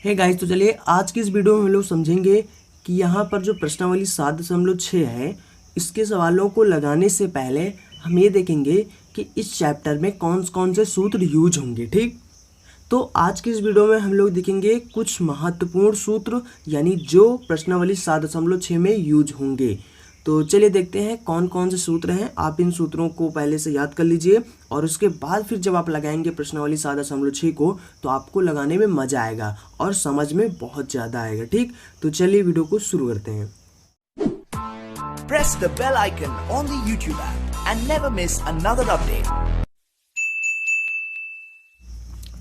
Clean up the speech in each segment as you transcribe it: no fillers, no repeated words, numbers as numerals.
Hey guys, तो चलिए आज की इस वीडियो में हम लोग समझेंगे कि यहाँ पर जो प्रश्नावली 7.6 है, इसके सवालों को लगाने से पहले हम ये देखेंगे कि इस चैप्टर में कौन कौन से सूत्र यूज होंगे। ठीक, तो आज की इस वीडियो में हम लोग देखेंगे कुछ महत्वपूर्ण सूत्र, यानी जो प्रश्नावली 7.6 में यूज होंगे। तो चलिए देखते हैं कौन कौन से सूत्र हैं। आप इन सूत्रों को पहले से याद कर लीजिए और उसके बाद फिर जब आप लगाएंगे प्रश्नावली 7.6 को तो आपको लगाने में मज़ा आएगा और समझ में बहुत ज़्यादा आएगा। ठीक, तो चलिए वीडियो को शुरू करते हैं। Press the bell icon on the YouTube app and never miss another update.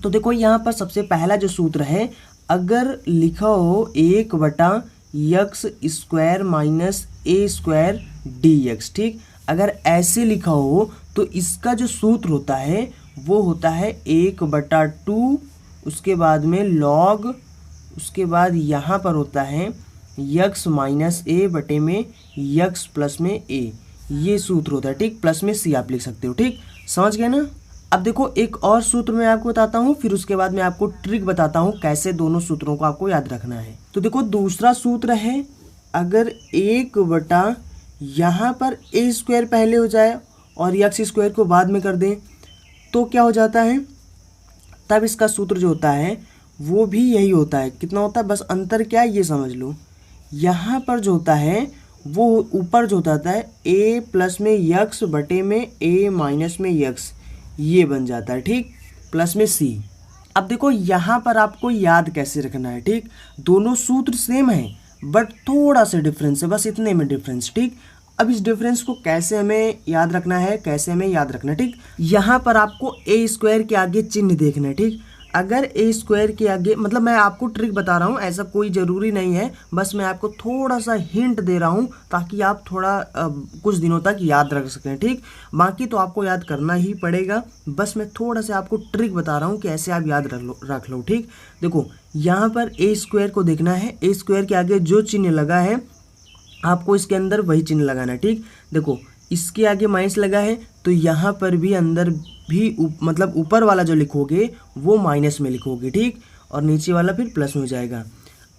तो देखो यहाँ पर सबसे पहला जो सूत्र है, अगर लिखा हो 1/x² माइनस a² dx। ठीक, अगर ऐसे लिखा हो तो इसका जो सूत्र होता है वो होता है 1/2, उसके बाद में log, उसके बाद यहाँ पर होता है x माइनस a बटे में x प्लस में a। ये सूत्र होता है। ठीक, प्लस में c आप लिख सकते हो। ठीक, समझ गए ना। अब देखो एक और सूत्र मैं आपको बताता हूँ, फिर उसके बाद मैं आपको ट्रिक बताता हूँ कैसे दोनों सूत्रों को आपको याद रखना है। तो देखो दूसरा सूत्र है, अगर 1/ यहाँ पर a² पहले हो जाए और x² को बाद में कर दें तो क्या हो जाता है, तब इसका सूत्र जो होता है वो भी यही होता है। कितना होता है, बस अंतर क्या है ये समझ लो। यहाँ पर जो होता है वो ऊपर जो होता है a प्लस में x बटे में a माइनस में x, ये बन जाता है। ठीक, प्लस में c। अब देखो यहाँ पर आपको याद कैसे रखना है। ठीक, दोनों सूत्र सेम है बट थोड़ा सा डिफरेंस है, बस इतने में डिफरेंस। ठीक, अब इस डिफरेंस को कैसे हमें याद रखना है, कैसे हमें याद रखना है। ठीक, यहाँ पर आपको a² के आगे चिन्ह देखना है। ठीक, अगर a² के आगे, मतलब मैं आपको ट्रिक बता रहा हूँ, ऐसा कोई ज़रूरी नहीं है, बस मैं आपको थोड़ा सा हिंट दे रहा हूँ ताकि आप थोड़ा कुछ दिनों तक याद रख सकें। ठीक, बाकी तो आपको याद करना ही पड़ेगा, बस मैं थोड़ा सा आपको ट्रिक बता रहा हूँ कि ऐसे आप याद रख लो। ठीक, देखो यहाँ पर a² को देखना है, a² के आगे जो चिन्ह लगा है आपको इसके अंदर वही चिन्ह लगाना है। ठीक, देखो इसके आगे माइनस लगा है तो यहाँ पर भी अंदर भी मतलब ऊपर वाला जो लिखोगे वो माइनस में लिखोगे। ठीक, और नीचे वाला फिर प्लस में हो जाएगा।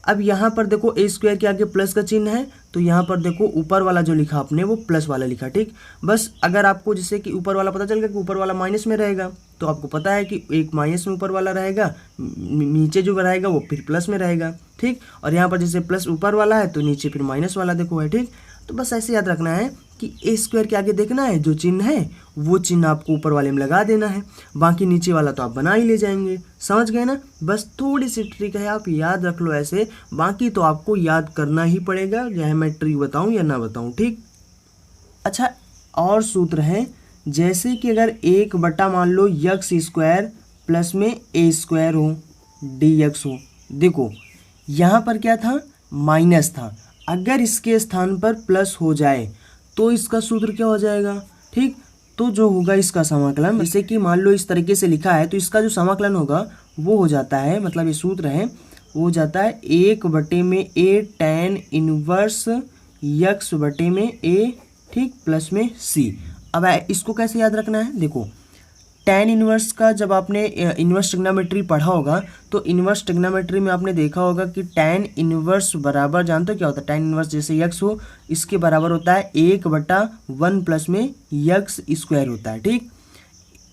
अब यहाँ पर देखो a² के आगे प्लस का चिन्ह है तो यहाँ पर देखो ऊपर वाला जो लिखा आपने वो प्लस वाला लिखा। ठीक, बस अगर आपको जैसे कि ऊपर वाला पता चल गया कि ऊपर वाला माइनस में रहेगा तो आपको पता है कि एक माइनस में ऊपर वाला रहेगा, नीचे जो रहेगा वो फिर प्लस में रहेगा। ठीक, और यहाँ पर जैसे प्लस ऊपर वाला है तो नीचे फिर माइनस वाला देखो है। ठीक, तो बस ऐसे याद रखना है कि a² के आगे देखना है जो चिन्ह है वो चिन्ह आपको ऊपर वाले में लगा देना है, बाकी नीचे वाला तो आप बना ही ले जाएंगे। समझ गए ना, बस थोड़ी सी ट्रिक है, आप याद रख लो ऐसे, बाकी तो आपको याद करना ही पड़ेगा, चाहे मैं ट्रिक बताऊं या ना बताऊं। ठीक, अच्छा और सूत्र है, जैसे कि अगर 1/ मान लो x² प्लस में a² हो dx हो। देखो यहाँ पर क्या था, माइनस था, अगर इसके स्थान पर प्लस हो जाए तो इसका सूत्र क्या हो जाएगा। ठीक, तो जो होगा इसका समाकलन, जैसे कि मान लो इस तरीके से लिखा है तो इसका जो समाकलन होगा वो हो जाता है, मतलब ये सूत्र है वो हो जाता है 1 में a tan इनवर्स x बटे में a। ठीक, प्लस में c। अब इसको कैसे याद रखना है, देखो tan इनवर्स का जब आपने इनवर्स ट्रिग्नोमेट्री पढ़ा होगा तो इनवर्स ट्रिग्नोमेट्री में आपने देखा होगा कि tan इनवर्स बराबर, जानते हो क्या होता है, tan इनवर्स जैसे x हो इसके बराबर होता है 1/1 प्लस में x² होता है। ठीक,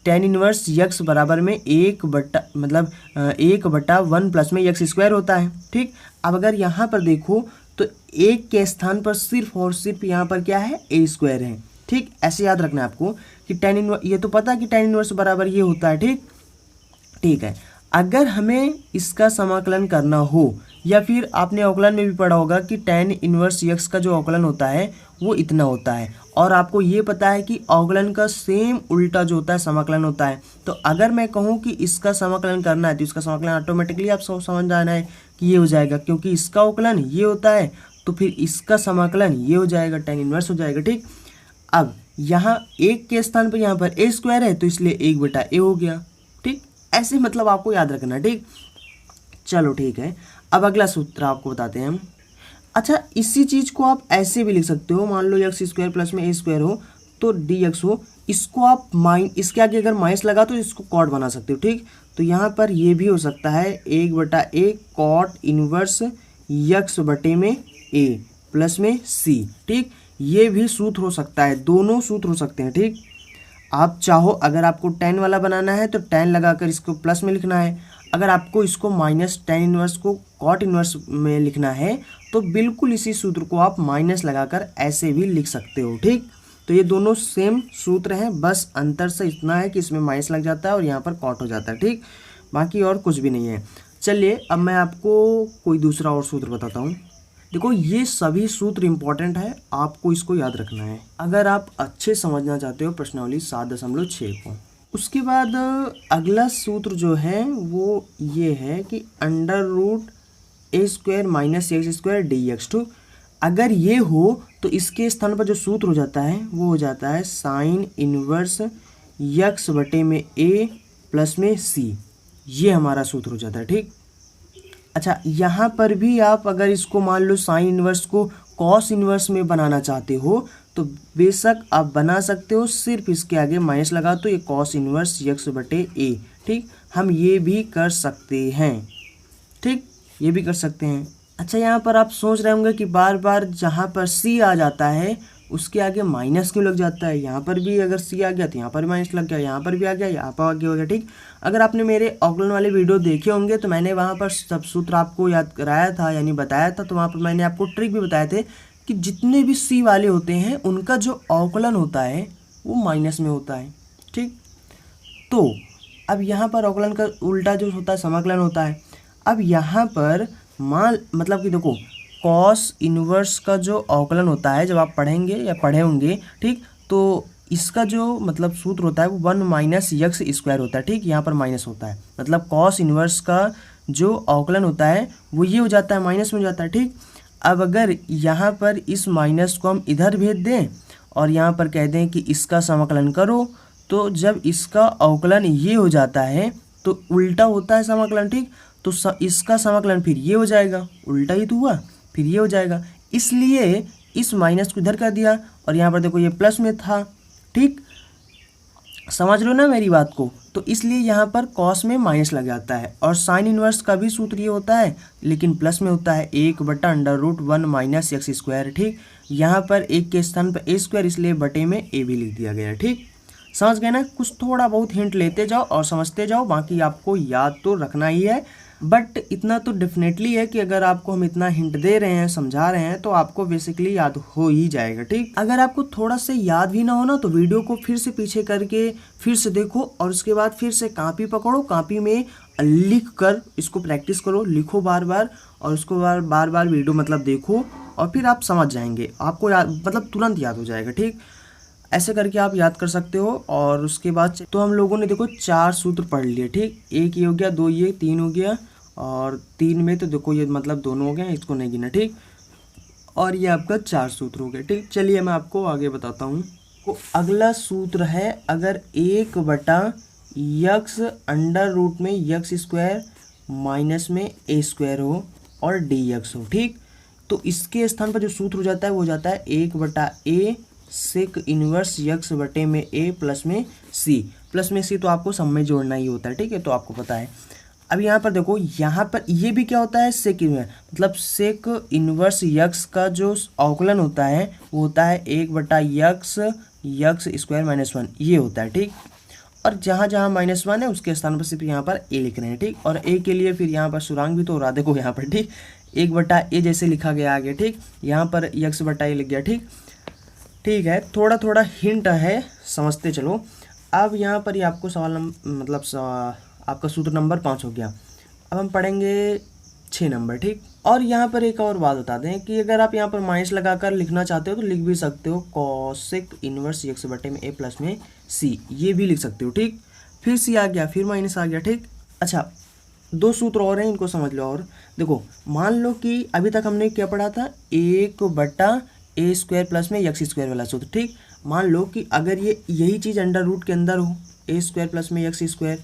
tan इनवर्स x बराबर में 1/1 प्लस में x² होता है। ठीक, अब अगर यहाँ पर देखो तो 1 के स्थान पर सिर्फ और सिर्फ यहाँ पर क्या है, a² है। ठीक, ऐसे याद रखना है आपको कि tan इनवर्स, ये तो पता है कि tan इनवर्स बराबर ये होता है। ठीक, ठीक है, अगर हमें इसका समाकलन करना हो, या फिर आपने अवकलन में भी पढ़ा होगा कि tan इनवर्स x का जो अवकलन होता है वो इतना होता है, और आपको ये पता है कि अवकलन का सेम उल्टा जो होता है समाकलन होता है। तो अगर मैं कहूँ कि इसका समाकलन करना है तो इसका समाकलन ऑटोमेटिकली आप समझ जाना है कि ये हो जाएगा, क्योंकि इसका अवकलन ये होता है तो फिर इसका समाकलन ये हो जाएगा, tan इनवर्स हो जाएगा। ठीक, अब यहाँ 1 के स्थान पर यहाँ पर a² है तो इसलिए 1/a हो गया। ठीक, ऐसे मतलब आपको याद रखना। ठीक, चलो ठीक है, अब अगला सूत्र आपको बताते हैं हम। अच्छा, इसी चीज़ को आप ऐसे भी लिख सकते हो, मान लो x² प्लस में a² हो तो dx हो, इसको आप इसके आगे अगर माइनस लगा तो इसको कॉट बना सकते हो, ठीक। तो यहाँ पर ये भी हो सकता है 1/a कॉट इनवर्स यक्स बटे में a प्लस में c, ठीक। ये भी सूत्र हो सकता है, दोनों सूत्र हो सकते हैं, ठीक। आप चाहो अगर आपको tan वाला बनाना है तो tan लगाकर इसको प्लस में लिखना है, अगर आपको इसको माइनस tan इनवर्स को कॉट इनवर्स में लिखना है तो बिल्कुल इसी सूत्र को आप माइनस लगाकर ऐसे भी लिख सकते हो, ठीक। तो ये दोनों सेम सूत्र हैं, बस अंतर से इतना है कि इसमें माइनस लग जाता है और यहाँ पर कॉट हो जाता है, ठीक। बाकी और कुछ भी नहीं है। चलिए अब मैं आपको कोई दूसरा और सूत्र बताता हूँ। देखो ये सभी सूत्र इंपॉर्टेंट है, आपको इसको याद रखना है अगर आप अच्छे समझना चाहते हो प्रश्नावली 7.6 को। उसके बाद अगला सूत्र जो है वो ये है कि √a² माइनस x² dx, ठीक। अगर ये हो तो इसके स्थान पर जो सूत्र हो जाता है वो हो जाता है साइन इनवर्स यक्स बटे में a प्लस में c, ये हमारा सूत्र हो जाता है, ठीक। अच्छा यहाँ पर भी आप अगर इसको मान लो साइन इनवर्स को कॉस इनवर्स में बनाना चाहते हो तो बेशक आप बना सकते हो, सिर्फ इसके आगे माइनस लगा तो ये कॉस इनवर्स यक्स बटे a, ठीक। हम ये भी कर सकते हैं, ठीक, ये भी कर सकते हैं। अच्छा यहाँ पर आप सोच रहे होंगे कि बार बार जहाँ पर c आ जाता है उसके आगे माइनस क्यों लग जाता है। यहाँ पर भी अगर c आ गया तो यहाँ पर भी माइनस लग गया, यहाँ पर भी आ गया, यहाँ पर आगे हो गया, ठीक। अगर आपने मेरे ऑकलन वाले वीडियो देखे होंगे तो मैंने वहाँ पर सब सूत्र आपको याद कराया था, यानी बताया था। तो वहाँ पर मैंने आपको ट्रिक भी बताए थे कि जितने भी c वाले होते हैं उनका जो अवकलन होता है वो माइनस में होता है, ठीक। तो अब यहाँ पर अवकलन का उल्टा जो होता है समाकलन होता है। अब यहाँ पर मतलब कि देखो कॉस इनवर्स का जो अवकलन होता है जब आप पढ़ेंगे या पढ़े होंगे, ठीक, तो इसका जो मतलब सूत्र होता है वो 1 माइनस यक्स स्क्वायर होता है, ठीक। यहाँ पर माइनस होता है, मतलब कॉस इनवर्स का जो अवकलन होता है वो ये हो जाता है, माइनस में हो जाता है, ठीक। अब अगर यहाँ पर इस माइनस को हम इधर भेज दें और यहाँ पर कह दें कि इसका समाकलन करो, तो जब इसका अवकलन ये हो जाता है तो उल्टा होता है समाकलन, ठीक। तो इसका समाकलन फिर ये हो जाएगा, उल्टा ही तो हुआ, फिर ये हो जाएगा। इसलिए इस माइनस को इधर कर दिया और यहाँ पर देखो ये प्लस में था, ठीक। समझ लो ना मेरी बात को। तो इसलिए यहाँ पर कॉस में माइनस लग जाता है और साइन इनवर्स का भी सूत्र ये होता है लेकिन प्लस में होता है 1/√1 माइनस एक्स स्क्वायर, ठीक। यहाँ पर एक के स्थान पर a² इसलिए बटे में a भी लिख दिया गया है, ठीक। समझ गए ना। कुछ थोड़ा बहुत हिंट लेते जाओ और समझते जाओ, बाकी आपको याद तो रखना ही है। बट इतना तो डेफिनेटली है कि अगर आपको हम इतना हिंट दे रहे हैं, समझा रहे हैं, तो आपको बेसिकली याद हो ही जाएगा, ठीक। अगर आपको थोड़ा से याद भी ना हो ना तो वीडियो को फिर से पीछे करके फिर से देखो और उसके बाद फिर से कॉपी पकड़ो, कॉपी में लिख कर इसको प्रैक्टिस करो, लिखो बार बार और उसको बार बार वीडियो मतलब देखो और फिर आप समझ जाएंगे, आपको याद मतलब तुरंत याद हो जाएगा, ठीक। ऐसे करके आप याद कर सकते हो। और उसके बाद तो हम लोगों ने देखो 4 सूत्र पढ़ लिए, ठीक। एक ये हो गया, 2 ये, 3 हो गया और 3 में तो देखो ये मतलब दोनों हो गए, इसको नहीं गिना, ठीक। और ये आपका 4 सूत्र हो गए, ठीक। चलिए मैं आपको आगे बताता हूँ। तो अगला सूत्र है अगर 1/x अंडर रूट में x² माइनस में a² हो और dx हो, ठीक। तो इसके स्थान पर जो सूत्र हो जाता है वो हो जाता है 1/a सेक इनवर्स यक्स बटे में a प्लस में c। प्लस में c तो आपको सब में जोड़ना ही होता है, ठीक है, तो आपको पता है। अब यहाँ पर देखो, यहाँ पर ये भी क्या होता है, सेक इनवर्स, मतलब सेक इनवर्स यक्स का जो अवकलन होता है वो होता है 1/x माइनस 1, ये होता है, ठीक। और जहाँ जहाँ -1 है उसके स्थान पर सिर्फ यहाँ पर a लिख रहे हैं, ठीक। और a के लिए फिर यहाँ पर सुरांग भी तो हो रहा, देखो यहाँ पर, ठीक। 1/a जैसे लिखा गया आगे, ठीक। यहाँ पर x/a लिख गया, ठीक। ठीक है, थोड़ा थोड़ा हिंट है, समझते चलो। अब यहाँ पर ही आपको सवाल मतलब आपका सूत्र नंबर 5 हो गया। अब हम पढ़ेंगे 6 नंबर, ठीक। और यहाँ पर एक और बात बता दें कि अगर आप यहाँ पर माइनस लगाकर लिखना चाहते हो तो लिख भी सकते हो कॉसेक इनवर्स यक्स बटे में a प्लस में c, ये भी लिख सकते हो, ठीक। फिर c आ गया, फिर माइनस आ गया, ठीक। अच्छा 2 सूत्र और हैं, इनको समझ लो। और देखो मान लो कि अभी तक हमने क्या पढ़ा था, 1/a² प्लस में x² वाला सूत्र, ठीक। मान लो कि अगर ये यही चीज़ अंडर रूट के अंदर हो, a² प्लस में x²,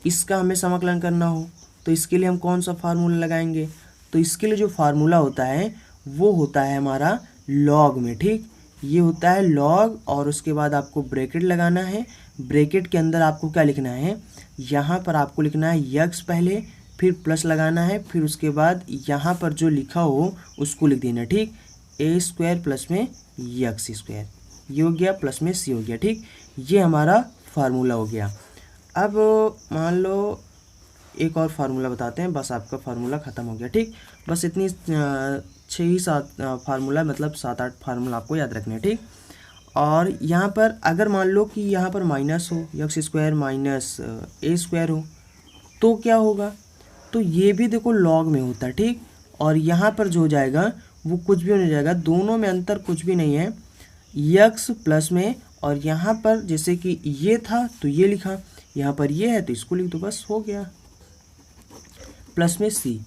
इसका हमें समाकलन करना हो तो इसके लिए हम कौन सा फार्मूला लगाएंगे। तो इसके लिए जो फार्मूला होता है वो होता है हमारा लॉग में, ठीक। ये होता है log, और उसके बाद आपको ब्रैकेट लगाना है। ब्रैकेट के अंदर आपको क्या लिखना है, यहाँ पर आपको लिखना है यक्स पहले, फिर प्लस लगाना है, फिर उसके बाद यहाँ पर जो लिखा हो उसको लिख देना, ठीक। ए स्क्वायर प्लस में यक्स स्क्वायर, ये हो गया, प्लस में सी हो गया, ठीक। ये हमारा फार्मूला हो गया। अब मान लो एक और फार्मूला बताते हैं, बस आपका फार्मूला ख़त्म हो गया, ठीक। बस इतनी 6-7 फार्मूला, मतलब 7-8 फार्मूला आपको याद रखने हैं, ठीक। और यहाँ पर अगर मान लो कि यहाँ पर माइनस हो, यक्स स्क्वायर माइनस ए स्क्वायर हो, तो क्या होगा, तो ये भी देखो लॉग में होता है, ठीक। और यहाँ पर जो हो जाएगा वो कुछ भी नहीं जाएगा, दोनों में अंतर कुछ भी नहीं है, यक्स प्लस में, और यहाँ पर जैसे कि ये था तो ये लिखा, यहाँ पर ये है तो इसको लिख दो, बस हो गया, प्लस में सी।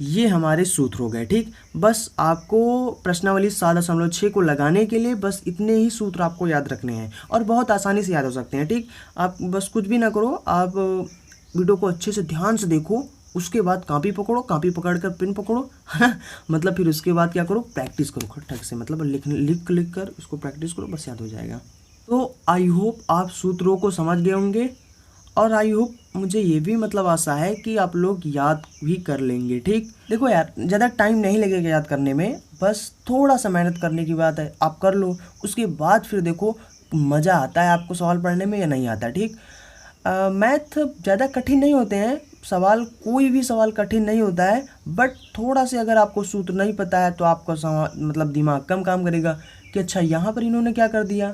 ये हमारे सूत्र हो गए, ठीक। बस आपको प्रश्नावली 7.6 को लगाने के लिए बस इतने ही सूत्र आपको याद रखने हैं, और बहुत आसानी से याद हो सकते हैं, ठीक। आप बस कुछ भी ना करो, आप वीडियो को अच्छे से ध्यान से देखो, उसके बाद कॉपी पकड़ो, कॉपी पकड़कर पेन पकड़ो, है ना, मतलब फिर उसके बाद क्या करो, प्रैक्टिस करो खटक से, मतलब लिख कर उसको प्रैक्टिस करो, बस याद हो जाएगा। तो आई होप आप सूत्रों को समझ गए होंगे, और आई होप, मुझे ये भी मतलब आशा है कि आप लोग याद भी कर लेंगे, ठीक। देखो यार, ज़्यादा टाइम नहीं लगेगा याद करने में, बस थोड़ा सा मेहनत करने की बात है, आप कर लो, उसके बाद फिर देखो मज़ा आता है आपको सवाल पढ़ने में या नहीं आता, ठीक। मैथ ज़्यादा कठिन नहीं होते हैं सवाल, कोई भी सवाल कठिन नहीं होता है, बट थोड़ा से अगर आपको सूत्र नहीं पता है तो आपका मतलब दिमाग कम काम करेगा कि अच्छा यहाँ पर इन्होंने क्या कर दिया,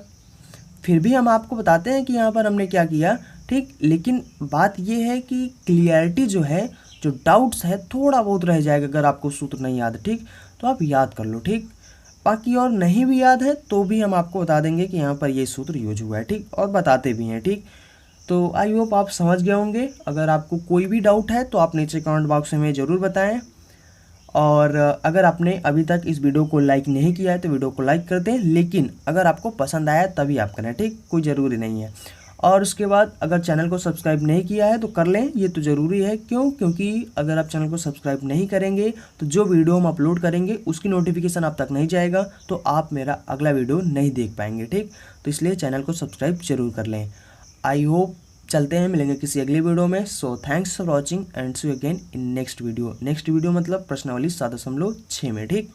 फिर भी हम आपको बताते हैं कि यहाँ पर हमने क्या किया, ठीक। लेकिन बात ये है कि क्लियरिटी जो है, जो डाउट्स है, थोड़ा बहुत रह जाएगा अगर आपको सूत्र नहीं याद है, ठीक। तो आप याद कर लो, ठीक। बाकी और नहीं भी याद है तो भी हम आपको बता देंगे कि यहाँ पर ये सूत्र यूज हुआ है, ठीक, और बताते भी हैं, ठीक। तो आई होप आप समझ गए होंगे। अगर आपको कोई भी डाउट है तो आप नीचे कमेंट बॉक्स में ज़रूर बताएं, और अगर आपने अभी तक इस वीडियो को लाइक नहीं किया है तो वीडियो को लाइक कर दें, लेकिन अगर आपको पसंद आया तभी आप करें, ठीक, कोई ज़रूरी नहीं है। और उसके बाद अगर चैनल को सब्सक्राइब नहीं किया है तो कर लें, ये तो ज़रूरी है, क्योंकि अगर आप चैनल को सब्सक्राइब नहीं करेंगे तो जो वीडियो हम अपलोड करेंगे उसकी नोटिफिकेशन आप तक नहीं जाएगा, तो आप मेरा अगला वीडियो नहीं देख पाएंगे, ठीक। तो इसलिए चैनल को सब्सक्राइब जरूर कर लें। आई होप, चलते हैं, मिलेंगे किसी अगली वीडियो में। So thanks for watching and see you again in next video. Next video मतलब प्रश्नावली 7.6 में, ठीक।